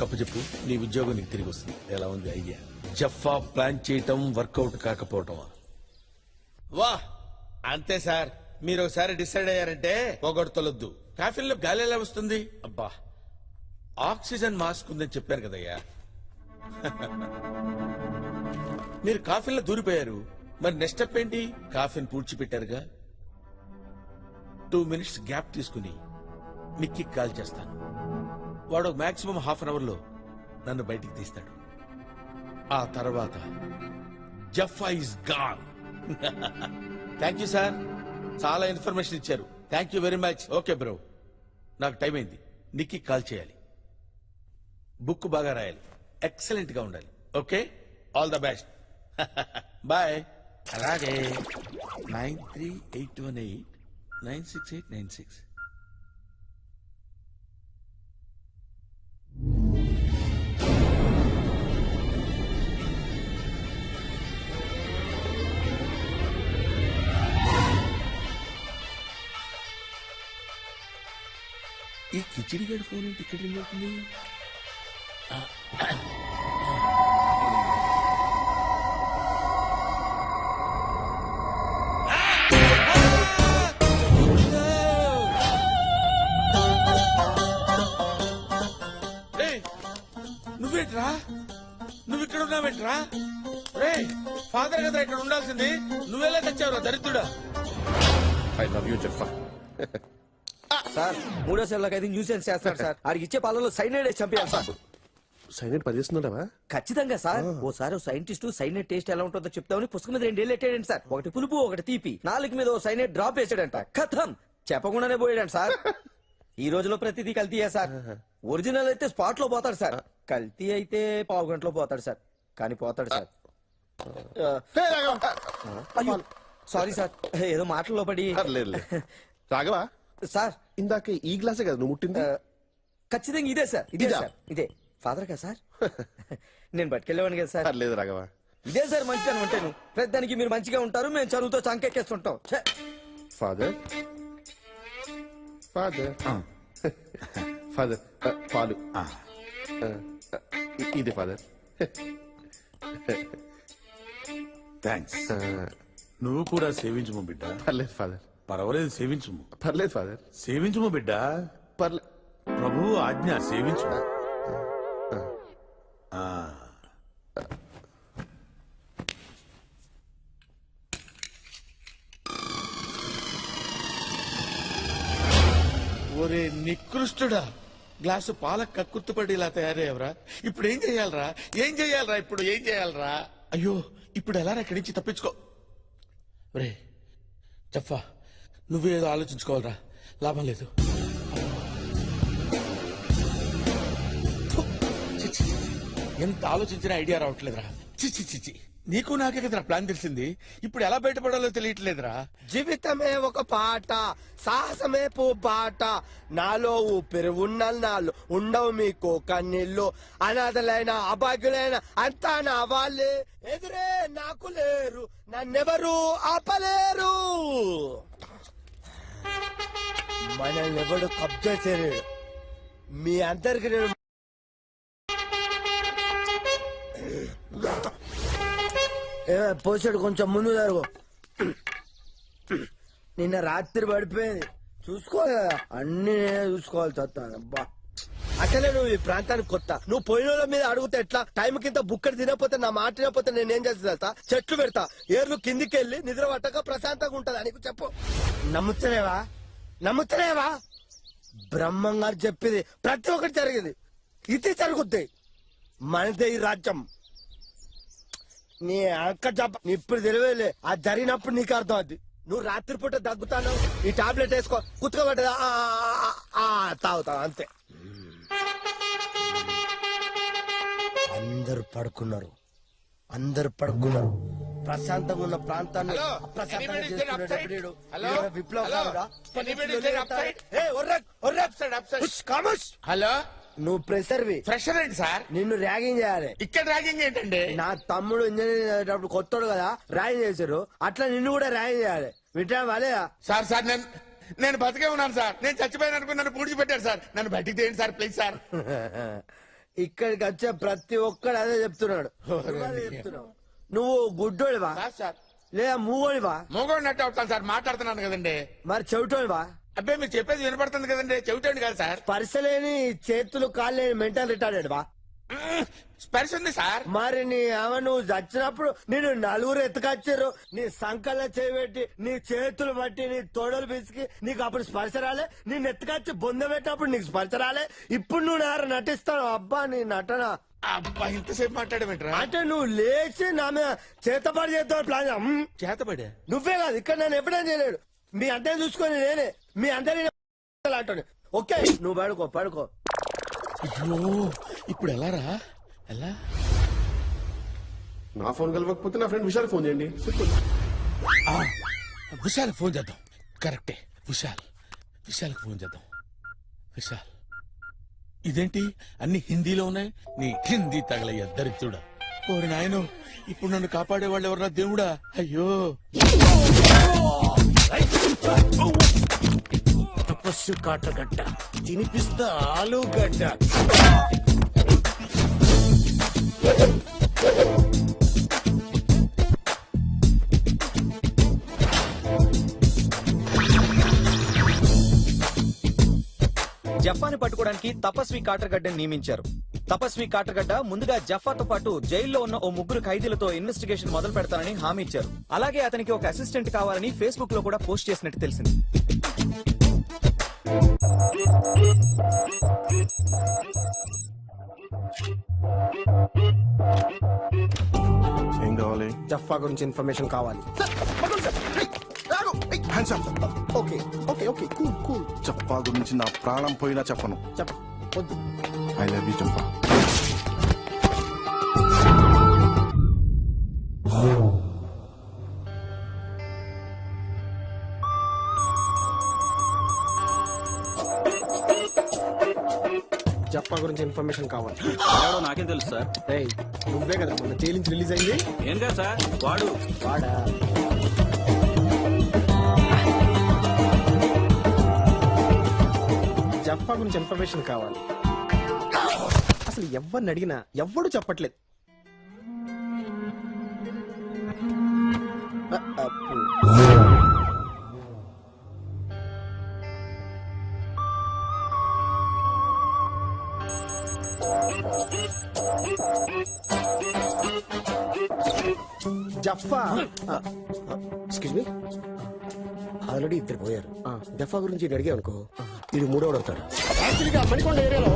Cup చెప్పు, నీ ఉద్యోగం నీకు తిరిగి వస్తుంది. ఎలా ఉంది ఐడియా? జఫా ప్లాన్ చేయటం వర్కౌట్ కాకపోవటం. వా అంతే సార్, మీరు ఒకసారి డిసైడ్ అయ్యారంటే పొగడతలొద్దు. కాఫీల్లో గాలి ఎలా వస్తుంది? అబ్బా, ఆక్సిజన్ మాస్క్ ఉందని చెప్పారు కదయ్యా. మీరు కాఫీలో దూరిపోయారు, మరి నెక్స్ట్ స్టెప్ ఏంటి? కాఫీని పూడ్చిపెట్టారుగా, 2 minutes గ్యాప్ తీసుకుని నిక్కి కాల్ చేస్తాను. వాడు మాక్సిమం హాఫ్ అన్ అవర్ లో నన్ను బయటికి తీస్తాడు. ఆ తర్వాత Jaffa is gone. Thank you sir, చాలా ఇన్ఫర్మేషన్ ఇచ్చారు. Thank you very much. Okay bro, నాకు టైం అయింది. నిక్కి కాల్ చేయాలి, బుక్ బాగా రాయాలి, ఎక్సలెంట్ గా ఉండాలి. Okay, all the best. Bye. అలాగే 9381896896. ఈ కిచిడి గడి ఫోన్ ఏంటి ఇక్కడ రింగ్ అవుతుంది? నువ్వేంట్రా, నువ్వు ఇక్కడ ఉన్నావేంట్రా? రే, ఫాదర్ కదా ఇక్కడ ఉండాల్సింది, నువ్వెలా తెచ్చావురా దరిద్రుడా? I love you Jaffa. Sir, 3వ సెల్లోకి అయితే న్యూసెన్స్ చేస్తాడు సార్. ఆడికి ఇచ్చే పాలలో సైనైడ్ వేసి చంపేయాలి సార్. సైనైడ్ పనిచేస్తున్నావా? ఖచ్చితంగా సార్. ఓసారి సైంటిస్ట్ సైనైడ్ టేస్ట్ ఎలా ఉంటుందో చెప్తామని పుస్తకం మీద 2 ఏళ్ళు ఎట్టాడండి సార్. ఒకటి పులుపు, ఒకటి తీపి. 4 మీద ఓ సైనైడ్ డ్రాప్ వేసాడంట. కథం చెప్పకుండానే పోయాడంట సార్. ఈ రోజులో ప్రతిదీ కల్తీయే సార్. ఒరిజినల్ అయితే స్పాట్ లో పోతాడు సార్, కల్తీ అయితే పావు గంటలో పోతాడు సార్. కానీ పోతాడు సార్. అయ్యో సారీ సార్, ఏదో మాటల్లో పడి. రాఘవా సార్, ఇందాక ఈ గ్లాసే కదా నువ్వు ముట్టింది? ఖచ్చితంగా ఇదే సార్, ఇదే ఇదా? సార్, ఇదే. ఫాదర్ కదా సార్? నేను పట్టుకెళ్ళేవాడిని కదా సార్. లేదు రాఘవా, ఇదే సార్ మంచిగా ఉంటాను. ప్రతిదానికి మీరు మంచిగా ఉంటారు, మేము చదువుతో చంకెక్కేస్తుంటాం. ఫాదర్ ఫాదర్ ఫాదర్ పాలు ఇది ఫాదర్. థ్యాంక్స్. నువ్వు కూడా సేవించుము బిడ్డ. పర్లేదు ఫాదర్. పర్వాలేదు, సేవించుము. పర్లేదు ఫాదర్. సేవించుము బిడ్డ. పర్లేదు. ప్రభు ఆజ్ఞ, సేవించుము. ఒరే నికృష్టుడా, గ్లాసు పాల కక్కుర్తుపడి ఇలా తయారయ్యవరా. ఇప్పుడు ఏం చెయ్యాలరా? ఏం చెయ్యాలరా? ఇప్పుడు ఏం చెయ్యాలరా? అయ్యో, ఇప్పుడు ఎలా ఇక్కడి నుంచి తప్పించుకో? ఒరే జఫా, నువ్వేదో ఆలోచించుకోవాలరా, లాభం లేదు. థు, చి, చి, చి. ఎంత ఆలోచించినా ఐడియా రావట్లేదురా. చిచి చిచి, నీకు నాకే కదరా ప్లాన్ తెలిసింది. ఇప్పుడు ఎలా బయటపడాలో తెలియట్లేదురా. జీవితమే ఒక పాట, సాహసమే బాట, నాలో ఊపిరి నాలో ఉండవు మీకు కన్నీళ్ళు, అనాథలైన అభాగ్యులైన అంతా నా వాళ్ళే, ఎదురే నాకు లేరు, నన్నెవరు ఆపలేరు. మనల్ని ఎవడు కబ్జా చేయలేడు. మీ అందరికి నేను పోసాడు, కొంచెం ముందు జరుగు. నిన్న రాత్రి పడిపోయింది, చూసుకోవాలి కదా, అన్ని నేనే చూసుకోవాలి. చస్తాను అబ్బా. అసలే నువ్వు ఈ ప్రాంతానికి కొత్త, నువ్వు పోయిన వాళ్ళ మీద అడుగుతా ఎట్లా? టైం కింద బుక్కడి తినకపోతే, నా మాట తినకపోతే నేనేం చేస్తా తెలుసా? చెట్లు పెడతా, ఏర్లు కిందికి వెళ్ళి నిద్ర పట్టక ప్రశాంతంగా ఉంటదా నీకు? చెప్పు. నమ్ముతలేవా? నమ్ముతలేవా? బ్రహ్మంగారు చెప్పింది ప్రతి ఒక్కటి జరిగింది, ఇది జరుగుద్ది. మనదే ఈ రాజ్యం. నీ అక్క చెప్ప ఇప్పుడు తెలియలే, అది జరిగినప్పుడు నీకు అర్థం అవుద్ది. నువ్వు రాత్రిపూట దగ్గుతాను, ఈ టాబ్లెట్ వేసుకో, కుతుకబడ్డదా తాగుతావు అంతే. అందరు పడుకున్నారు, అందరు పడుకున్నారు. ప్రశాంతంగా ఉన్న ప్రాంతాన్ని అప్రశాంతంగా చేస్తున్నాడు విప్లవ. హలో, నువ్వు ప్రెషర్వి. ఫ్రెషర్ ఏంటి సార్? నిన్ను ర్యాగింగ్ చేయాలి. ఇక్కడ ర్యాగింగ్ ఏంటండి? నా తమ్ముడు ఇంజనీరింగ్ చదివేటప్పుడు కొత్తోడు కదా, ర్యాగింగ్ చేశారు, అట్లా నిన్ను కూడా ర్యాగింగ్ చేయాలి. వింటా వాలేదా? సార్ సార్ నేను బతికే ఉన్నాను సార్. నేను చచ్చిపోయాను అనుకుని నన్ను పూడ్చి పెట్టారు సార్. నన్ను బయటికి తీయండి సార్, ప్లీజ్ సార్. ఇక్కడికి వచ్చే ప్రతి ఒక్కడు అదే చెప్తున్నాడు. నువ్వు అదే చెప్తున్నావు. నువ్వు గుడ్డోడివా కాదు సార్, లేదా మూగోడివా మోగోడినట్టు అవుతాను సార్, మాట్లాడుతున్నాను కదండి. మరి చెవిటోడివా? అబ్బాయి మీరు చెప్పేది వినపడుతుంది కదండి, చెవిటండి కాదు సార్. స్పర్శలేని చేతులు కాళ్ళు లేని మెంటల్ రిటార్డెడ్ వా? స్పర్శ ఉంది సార్. మరి నీ అవ నువ్వు చచ్చినప్పుడు నేను నలుగురు ఎత్తుకొచ్చారు, నీ సంకల చేయబెట్టి నీ చేతులు బట్టి నీ తోడలు పిసికి నీకు అప్పుడు స్పర్శ రాలే, నేను ఎత్తుకొచ్చి బొంద పెట్టినప్పుడు నీకు స్పర్శ రాలే. ఇప్పుడు నువ్వు నారు నటిస్తావు. అబ్బా నీ నటన. అబ్బా ఇంతసేపు మాట్లాడమంటారా? అంటే నువ్వు లేచి నా మీద చేతపాటు చేస్తావు ప్లాన్. చేతబడే నువ్వే కాదు, ఇక్కడ నన్ను ఎప్పుడైనా చేయలేడు. మీ అందరిని చూసుకొని నేనే మీ అందరినీ అంటాను. ఓకే నువ్వు పడుకో పడుకో. అయ్యో ఇప్పుడు ఎలా రా? ఎలా? నా ఫోన్ కలవకపోతే నా ఫ్రెండ్ విశాల్ ఫోన్ చేయండి. విశాల్ ఫోన్ చేద్దాం. కరెక్టే, విశాల్కి ఫోన్ చేద్దాం. విశాల్, ఇదేంటి అన్ని హిందీలో ఉన్నాయి? నీ హిందీ తగలయ్య దరిద్రుడా. ఓరి నాయను, ఇప్పుడు నన్ను కాపాడేవాళ్ళు ఎవరా దేవుడా? అయ్యో తపస్సు కాటగడ్డ తినిపిస్తా ఆలుగడ్డ. జఫాని పట్టుకోవడానికి తపస్వి కాటర్గడ్డని నియమించారు. తపస్వి కాటర్గడ్డ ముందుగా జఫాతో పాటు జైల్లో ఉన్న ఓ ముగ్గురు ఖైదీలతో ఇన్వెస్టిగేషన్ మొదలు పెడతానని హామీ ఇచ్చారు. అలాగే అతనికి ఒక అసిస్టెంట్ కావాలని ఫేస్బుక్ లో కూడా పోస్ట్ చేసినట్టు తెలిసింది. ఏం కావాలి? జఫా గురించి ఇన్ఫర్మేషన్ కావాలి. Okay okay okay cool cool. చెప్పా గురించి నా ప్రాణం పోయినా చెప్పను. చెప్ప వద్దు. ఐ లవ్ యూ చెప్పా. జప్పా గురించి ఇన్ఫర్మేషన్ కావాలి. ఎవడో నాకేం తెలుసు సార్. ఏయ్, నువ్వే కదా మొన్న జైలు నుంచి రిలీజ్ అయింది. ఏం కాదు సార్, వాడు వాడా? జప్పా గురించి ఇన్ఫర్మేషన్ కావాలి. అసలు ఎవరిని అడిగినా ఎవ్వడు చెప్పట్లేదు. అప్పు. జఫా ఎక్స్క్యూజ్ మీ, ఆల్రెడీ ఇద్దరు పోయారు. జఫా గురించి ఈయన అడిగా అనుకో, ఇది మూడోడు అవుతాడు. యాక్చువల్గా మణికొండ ఏరియాలో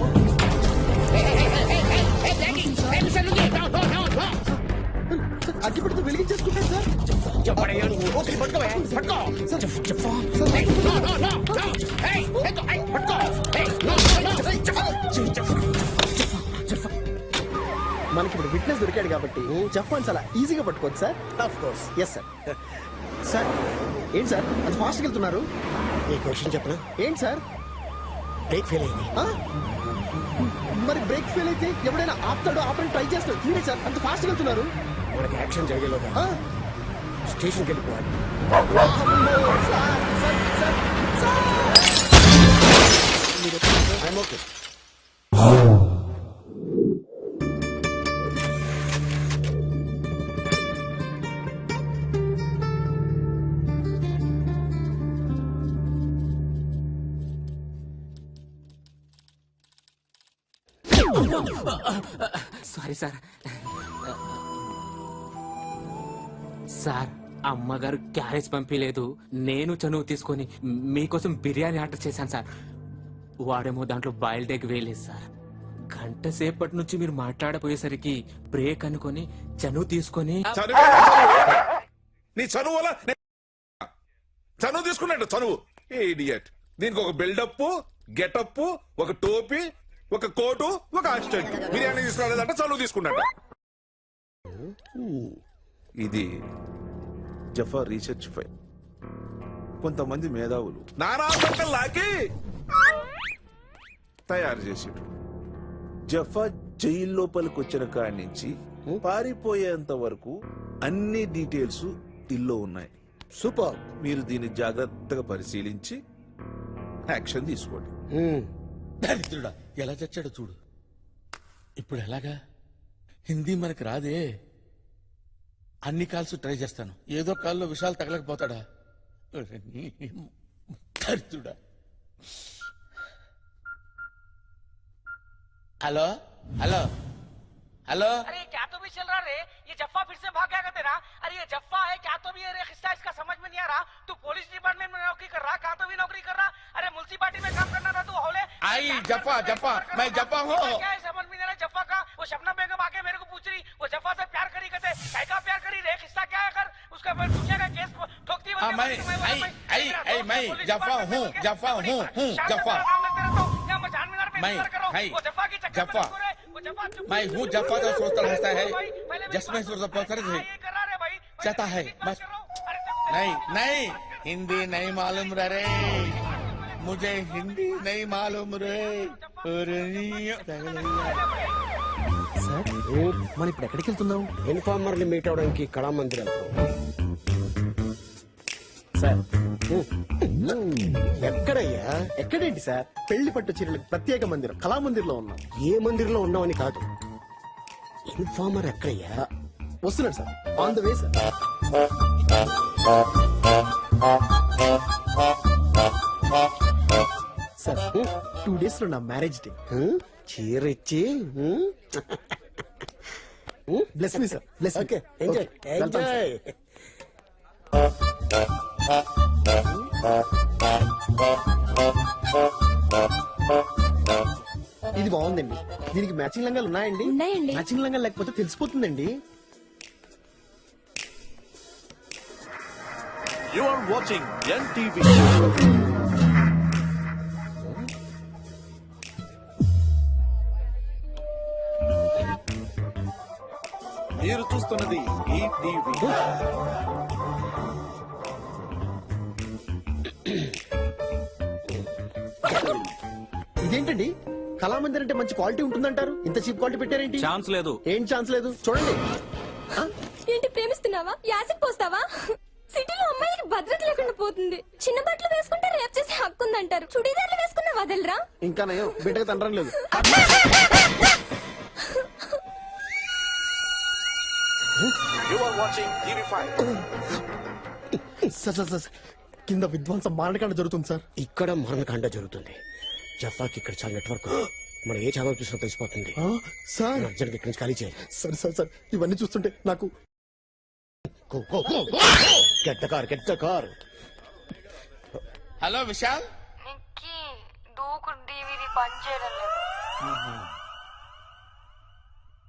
అగ్గిపెడుతూ వెలిగించేసుకుంటారు సార్. మనకి ఇప్పుడు విట్నెస్ దొరికాడు కాబట్టి జఫాన్ చాలా ఈజీగా పట్టుకోవచ్చు sir. Of course yes sir. Sir ఏంటి సార్ అది ఫాస్ట్గా వెళ్తున్నారు? ఈ క్వశ్చన్ చెప్పనా? ఏంటి సార్? బ్రేక్ ఫెయిల్ అయింది. మరి బ్రేక్ ఫెయిల్ అయితే ఎవడైనా ఆపుతాడో ఆపని ట్రై చేస్తాడు. మీరే సార్ అంత ఫాస్ట్గా వెళ్తున్నారు. మనకి యాక్షన్ జరిగేలోగా స్టేషన్కి వెళ్ళిపోవాలి. I'm okay. Sorry sir. Sir అమ్మగారు క్యారేజ్ పంపించలేదు, నేను చనువు తీసుకొని మీకోసం బిర్యానీ ఆర్డర్ చేశాను సార్. వాడేమో దాంట్లో బాయిల్డ్ ఎగ్ వేయలేదు సార్. గంట సేపటి నుంచి మీరు మాట్లాడపోయేసరికి బ్రేక్ అనుకొని చనువు తీసుకొని నీ చనువు వల్ల చనువు తీసుకున్నాడు. చనువు ఇడియట్. దీనికి ఒక బిల్డప్, గెటప్, ఒక టోపీ, ఒక కోటు, ఒక అసిస్టెంట్. బిర్యానీ తీసుకురాలేదంటే చనువు తీసుకున్నాడు. ఇది జఫా రీసెర్చ్ ఫైల్. కొంతమంది మేధావులు నానా లాకి తయారు చేసాడు. జఫా జైలు లోపలికి వచ్చిన కాడి నుంచి పారిపోయేంత వరకు అన్ని డీటెయిల్స్ ఇల్లో ఉన్నాయి. సూపర్. మీరు దీన్ని జాగ్రత్తగా పరిశీలించి యాక్షన్ తీసుకోండి. దరిద్రుడా ఎలా చచ్చాడో చూడు. ఇప్పుడు ఎలాగా? హిందీ మనకి రాదే. అన్ని కాల్స్ ట్రై చేస్తాను, ఏదో కాల్లో విషయాలు తగలకపోతాడా? దరిద్రుడా. Hello hello hello. अरे क्या तो भी चल रहा रे, ये जफ्फा फिर से भाग गया क्या तेरा? अरे ये जफ्फा है क्या तो भी है रे, खिस्सा इसका समझ में नहीं आ रहा। तू पुलिस डिपार्टमेंट में नौकरी कर रहा, कहाँ तो भी नौकरी कर रहा। अरे मुल्सिपालिटी में काम करना था तू हौले। आई जफ्फा जफ्फा, मैं जफ्फा हूँ। क्या है समझ में नहीं आ रहा जफ्फा का? वो शबनम बेगम आके मेरे को पूछ रही, वो जफ्फा से प्यार करी कहते, काय का प्यार करी रे, खिस्सा क्या है कर उसका फिर पूछे का केस ठोकती हाँ, मैं जफ्फा हूँ, जफ्फा हूँ, जफ्फा। जफ्फा मैं हूँ, जफ्फा तो सोचता रहता है, जश्न सोचता पकड़ है चाहता है बस। नहीं नहीं, हिंदी नहीं मालूम रे, मुझे हिंदी नहीं मालूम रे। సార్ మనం ఇప్పుడు ఎక్కడికి వెళ్తున్నాం? ఇన్ఫార్మర్ ని మీట్ అవడానికి కళామందిర్ వెళ్తాం. సార్ ఎక్కడయ్యా? ఎక్కడేంటి సార్, పెళ్లి పట్టు చీరలకు ప్రత్యేక మందిరం కళామందిర్ లో ఉన్నాం. ఏ మందిర్లో ఉన్నామని కాదు, ఇన్ఫార్మర్ ఎక్కడయ్యా? వస్తున్నాడు sir, on the way sir. Sir 2 days లో నా మ్యారేజ్ డే. చీర ఇచ్చి bless me sir, bless. Okay, enjoy enjoy. ఇది బాగుందండి, దీనికి మ్యాచింగ్ లంగాలు ఉన్నాయండి? ఉన్నాయండి. మ్యాచింగ్ లంగాలు లేకపోతే తెలిసిపోతుందండి. You are watching NTV. మీరు చూస్తున్నది ఈ టీవీ. ఇదేంటండి, కళామందిర్ అంటే మంచి క్వాలిటీ ఉంటుందంటారు, ఇంత చీప్ క్వాలిటీ పెట్టారేంటి? ఛాన్స్ లేదు. ఏం ఛాన్స్ లేదు, చూడండి. ఏంటి ప్రేమిస్తున్నావా? యాసిడ్ పోస్తావా? సిటీలో అమ్మాయిలకి భద్రత లేకుండా పోతుంది. చిన్న బట్టలు వేసుకుంటే రేప్ చేసే హక్కు ఉందంటారు. చుడీదార్లు వేసుకున్నా వదలరా? ఇంకా నయం, బిడ్డగా తండ్రం లేదు. You are watching TV5. Sir sir sir, కింద విధ్వంసం మారణకాండ జరుగుతుంది సార్. ఇక్కడ మరణకాండ జరుగుతుంది. జఫాకి ఇక్కడ చాలా నెట్వర్క్ ఉంది. మనం ఏ ఛానల్ చూసినా తెలిసిపోతుంది. సార్ అర్జెంట్ ఇక్కడి నుంచి ఖాళీ చేయాలి. సార్ సార్ సార్, ఇవన్నీ చూస్తుంటే నాకు get the car, get the car. Hello Vishal. నిక్కి దూకు డివిడి పని చేయడం లేదు.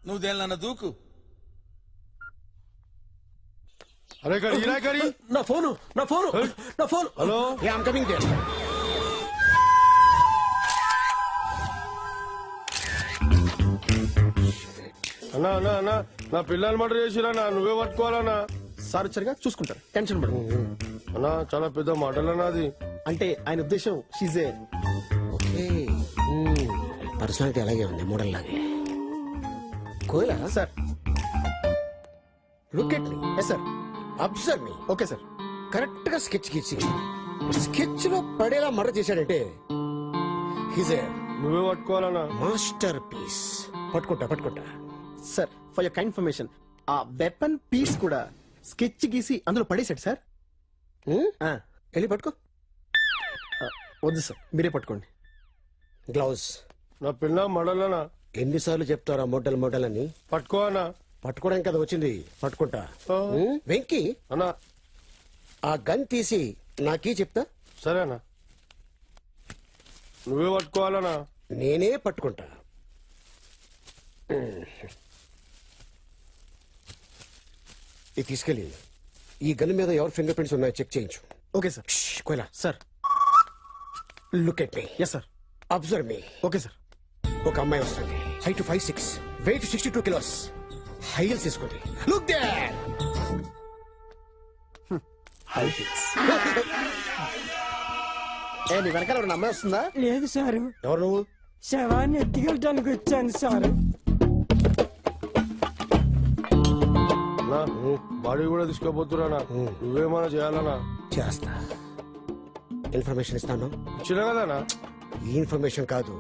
నువ్వు దేనిలన్నా దూకు. అరే కరీ, నా ఫోను, నా ఫోను, నా phone. Hello, I'm coming there. అన్నా అన్నా అన్నా, నా పిల్లలు మర్డర్ చేసిరా, నువ్వే పట్టుకోవాలన్నా. సార్ వచ్చారుగా, చూసుకుంటారు, టెన్షన్ పడు. అన్నా చాలా పెద్ద మర్డర్ అన్నా అది. అంటే ఆయన ఉద్దేశం షీజే. ఓకే, పర్సనాలిటీ అలాగే ఉంది, మోడల్ లాగే. కోయలా sir, look at me. Yes sir. Observe me. Okay sir. Correct గా స్కెచ్ గీసి స్కెచ్ లో పడేలా మర్డర్ చేశాడంటే హిజ్ ఏ నువ్వే పట్టుకోవాలన్నా. Masterpiece. పట్టుకుంటా. Sir for your kind information, ఆ వెపన్ పీస్ కూడా స్కెచ్ గీసి అందులో పడేశాడు సార్. వెళ్ళి పట్టుకో. వద్దు సార్, మీరే పట్టుకోండి. గ్లౌజ్. నా పిల్ల మడలనా. ఎన్నిసార్లు చెప్తారా మోడల్ అని? పట్టుకోనా. పట్టుకోవడానికి కదా వచ్చింది, పట్టుకుంటా. వెంకీ అన్నా, ఆ గన్ తీసి నాకీ చెప్తా. సరేనా, నువ్వే పట్టుకోవాలనా. నేనే పట్టుకుంటా. ఇది తీసుకెళ్ళి ఈ గన్ మీద ఎవరి ఫింగర్ ప్రింట్స్ ఉన్నాయో చెక్ చేయించు. Okay sir. కోయలా sir. Look at me. Yes sir. Observe me. Okay sir. ఒక అమ్మాయి వస్తుంది, height 5'6", weight 62 kilos, high heels తీసుకుంది. Look there. నీ వెనకాల ఒక అమ్మాయి వస్తుందా? లేదు సారు, ఎవరు నువ్వు? శవాన్ని ఎత్తుకెళ్ళడానికి వచ్చాను సారు. బాడీ కూడా తీసుకోబోతున్నా, నువ్వేమన్నా చేయాలనా? చేస్తా. ఇన్ఫర్మేషన్ ఇస్తాను. ఇచ్చిన కదనా? ఈ ఇన్ఫర్మేషన్ కాదు,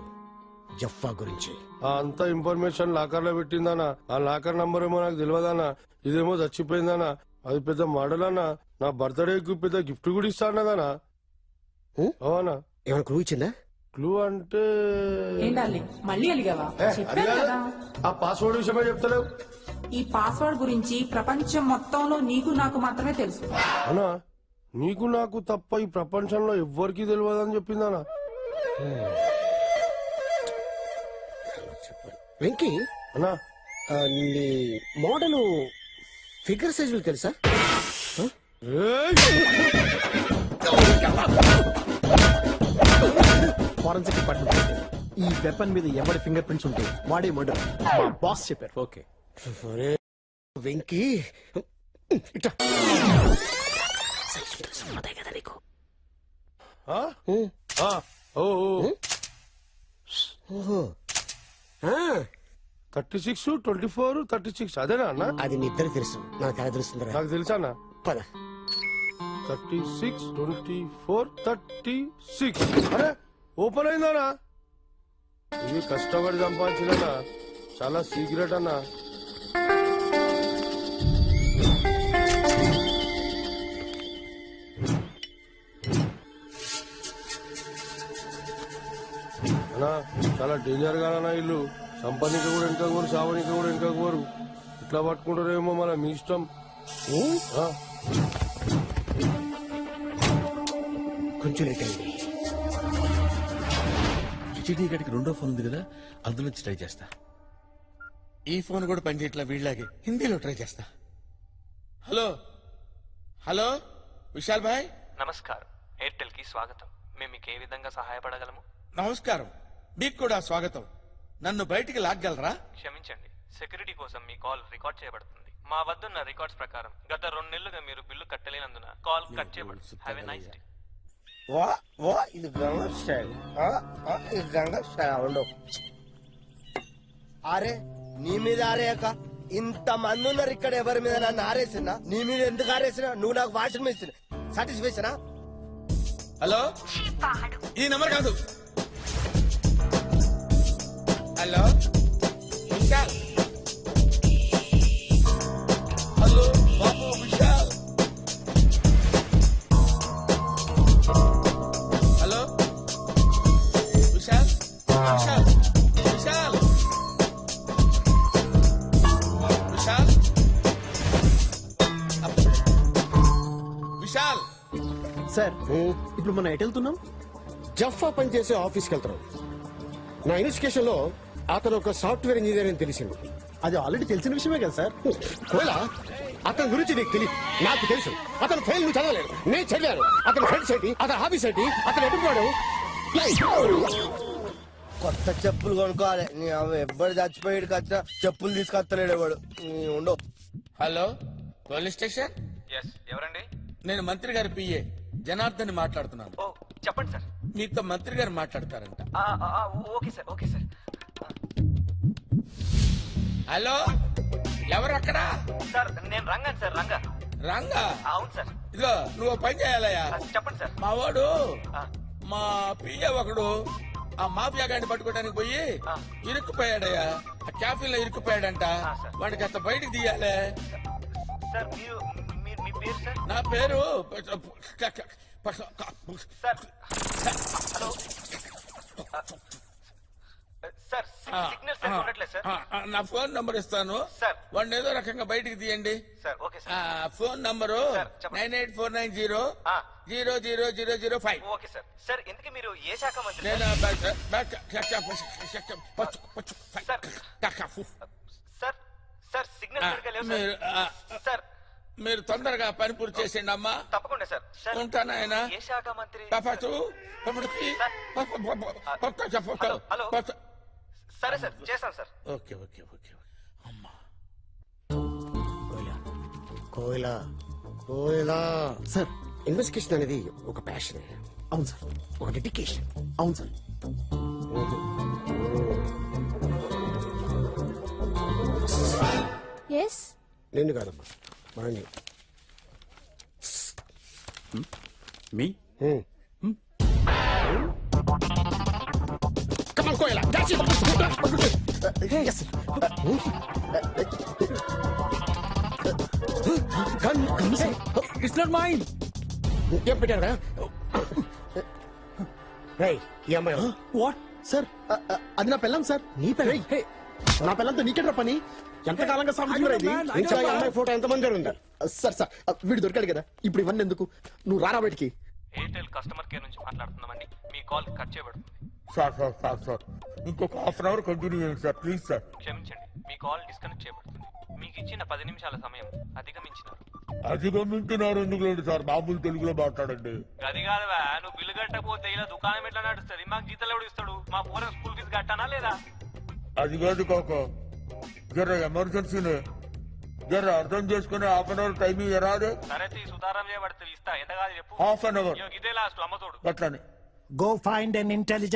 జఫ్ఫా గురించి. అంత ఇన్ఫర్మేషన్ లాకర్ లో పెట్టిందనా? ఆ లాకర్ నంబర్ ఏమో నాకు తెలియదనా. ఇదేమో చచ్చిపోయిందనా. అది పెద్ద మోడల్ అన్నా. నా బర్త్డేకి పెద్ద గిఫ్ట్ కూడా ఇస్తా అన్నదనా. అవునా? ఏమైనా క్లూ ఇచ్చిందా? క్లూ అంటే ఏంటాలి మళ్ళీ అలిగావా? చెప్పాను కదా. ఆ పాస్వర్డ్ విషయమే చెప్తలేవు. ఈ పాస్వర్డ్ గురించి ప్రపంచం మొత్తంలో నీకు నాకు మాత్రమే తెలుసు. అనా నీకు నాకు తప్ప ఈ ప్రపంచంలో ఎవ్వరికి తెలియదని చెప్పిందనా. వెంకీ అన్నా నీ మోడల్ ఫిగర్ సైజులు తెలుసా? ఫారెన్సిక్ డిపార్ట్మెంట్ ఈ వెపన్ మీద ఎవరి ఫింగర్ ప్రింట్స్ ఉంటే వాడే మర్డర్. మా బాస్ చెప్పారు. ఓకే వెంకీ ఇట్లా కదా నీకు. 36, 24, 36 అదేనా అన్న? అది నీ ఇద్దరు తెలుసు, నాకు ఎలా తెలుస్తుందిరా? నాకు తెలుసా అన్న. పద. 36, 24, 36. అరే ఓపెన్ అయిందనా? ఇది కష్టపడి సంపాదించిన చాలా సీక్రెట్ అన్నా. అన్నా చాలా డేంజర్ గా ఇల్లు. సంపాదిక కూడా వెనక కోరు, సావనిక కూడా వెనక కోరు. ఇట్లా పట్టుకుంటారేమో మన మీ ఇష్టం. కొంచెం లేట్ అయింది. హెచ్డి గడికి రెండో ఫోన్ ఉంది కదా, అందులో ట్రై చేస్తా. ఈ ఫోన్ కూడా పనిచేయట్లా వీళ్ళలాగే. హిందీలో ట్రై చేస్తా. హలో హలో విశాల్ భాయ్. నమస్కారం, ఎయిర్టెల్ కి స్వాగతం. మేము మీకు ఏ విధంగా సహాయపడగలము? నమస్కారం, మీకు కూడా స్వాగతం. నన్ను బయటికి లాగ్గలరా? క్షమించండి, సెక్యూరిటీ కోసం మీ కాల్ రికార్డ్ చేయబడుతుంది. మా వద్దున్న రికార్డ్స్ ప్రకారం గత 2 నెలలుగా మీరు బిల్లు కట్టలేనందున కాల్ కట్ చేయబడుతుంది. Have a nice day. ఇది గంగా స్టైల్. ఇది గంగా స్టైల్ ఉండవు. అరే నీ మీద ఆరేయక ఇంత మంది ఉన్నారు ఇక్కడ, ఎవరి మీద నన్ను ఆరేసినా? నీ మీద ఎందుకు ఆరేసినా? నువ్వు నాకు వాషింగ్ మెషిన్ సాటిస్ఫాక్షనా? హలో, ఈ నెంబర్ కాదు. హలో విశాల్. హలో బాబు విశాల్. హలో విశాల్. విశాల్ విశాల్ విశాల్ విశాల్. సార్ ఇప్పుడు మనం ఎటు వెళ్తున్నాం? జఫ్ఫా పనిచేసే ఆఫీస్కి వెళ్తున్నాం. నా ఇన్వెస్టిగేషన్ లో అతను ఒక సాఫ్ట్వేర్ ఇంజనీర్ అని తెలిసింది. అది ఆల్రెడీ తెలిసిన విషయమే కదా సార్. కోలా, అతని గురించి నీకు తెలియదు, నాకు తెలుసు. అతను ఫైల్ నువ్వు చదవలేదు, నేను చదివాను. అతని ఫ్రెండ్స్ ఏంటి, అతని హాబీస్ ఏంటి, అతను ఎటుకున్నాడు? కొత్త చెప్పులు కొనుక్కోవాలి. నీ ఎవ్వరు చచ్చిపోయాడు వచ్చిన చెప్పులు తీసుకొస్తలేడు ఎవడు. ఉండవు. Hello police station. ఎస్, ఎవరండి? నేను మంత్రి గారి పిఏ జనార్దన్ మాట్లాడుతున్నాను. ఓ చెప్పండి సార్. మీతో మంత్రి గారు మాట్లాడతారంట. Okay sir, okay sir. Hello, ఎవరు అక్కడ? సార్ నేను రంగాను సార్. రంగా. రంగా? అవును సార్. ఇదిగో నువ్వు పని చేయాలయ్యా. చెప్పండి సార్. మా వాడు మా పిఏ ఒకడు ఆ మాఫియా గాడిని పట్టుకోవడానికి పోయి ఇరుక్కుపోయాడయ్యా. ఆ క్యాఫీలో ఇరుక్కుపోయాడంట. వాడికి అంత బయటికి తీయాలి. సార్ మీ పేరు సార్? నా పేరు sir hello sir, signal sir ఉండట్లేదు సార్. నా ఫోన్ నంబర్ ఇస్తాను సార్. వాడిని ఏదో రకంగా బయటికి తీయండి sir okay sir. Phone number sir, చెప్పండి. 9849000005. Okay sir. సార్ ఇంతకీ మీరు ఏ శాఖ మంత్రి? నేను సార్ సార్ సిగ్నల్ సరిగ్గా లేవు సార్. మీరు సార్ మీరు తొందరగా పని పూర్తి చేసేయండి అమ్మా. తప్పకుండా సార్. సార్ ఉంటాను ఆయన. ఏ శాఖ మంత్రి? హలో సరే సార్, చేస్తాను సార్. ఓకే ఓకే ఓకే అమ్మా. కోయిలా కోయిలా సార్ ఇన్వెస్టిగేషన్ అనేది ఒక ప్యాషన్, అవును సార్. ఒక డెడికేషన్. అవును సార్. ఎస్ నిన్ను కాదమ్మా, వాణ్ణి. మీ Come కోయలా ఇట్స్ నాట్ మైండ్. ఏం పెట్టారా రేయ్ ఈ అమ్మాయి వాట్ సార్? అది నా పెళ్ళం సార్. నీ పెళ్ళం? నా పెళ్ళంతో నీకెట్రా పని? ఎంతకాలంగా సాగుతుందిరా ఇది? ఇంకా ఈ అమ్మాయి ఫోటో ఎంతమంది ఉంది? సార్ సార్ వీడు దొరికాడు కదా, ఇప్పుడు ఇవన్నీ ఎందుకు? నువ్వు రారా బయటికి. ఎయిర్టెల్ కస్టమర్ కేర్ నుంచి మాట్లాడుతున్నామండి. మీ కాల్ కట్ చేయబడుతుంది. సార్ ఇంకొక హాఫ్ అన్ అవర్ కంటిన్యూ చేయండి సార్ ప్లీజ్ సార్. క్షమించండి, మీ కాల్ డిస్కనెక్ట్ చేయబడుతుంది. మీకు ఇచ్చిన 10 నిమిషాల సమయం అధిగమించినారు. అధిగమించినారు ఎందుకు లేదు సార్, మామూలు తెలుగులో మాట్లాడండి. అది కాదువా, నువ్వు బిల్లు కట్టకపోతే ఇలా దుకాణం ఎట్లా నడుస్తుంది? మాకు జీతాలు ఎవడు ఇస్తాడు? మా పూర స్కూల్ ఫీజు కట్టానా లేదా? అది కాదు కాక జర ఎమర్జెన్సీనే, జర అర్థం చేసుకుని హాఫ్ అన్ అవర్ టైం రాదే. సరే సుతారం చేయబడుతుంది, ఇస్తా. ఎంత కాదు చెప్పు. హాఫ్ అన్ అవర్ ఇదే లాస్ట్ అమ్మతోడు. అట్లానే Go find an intelligent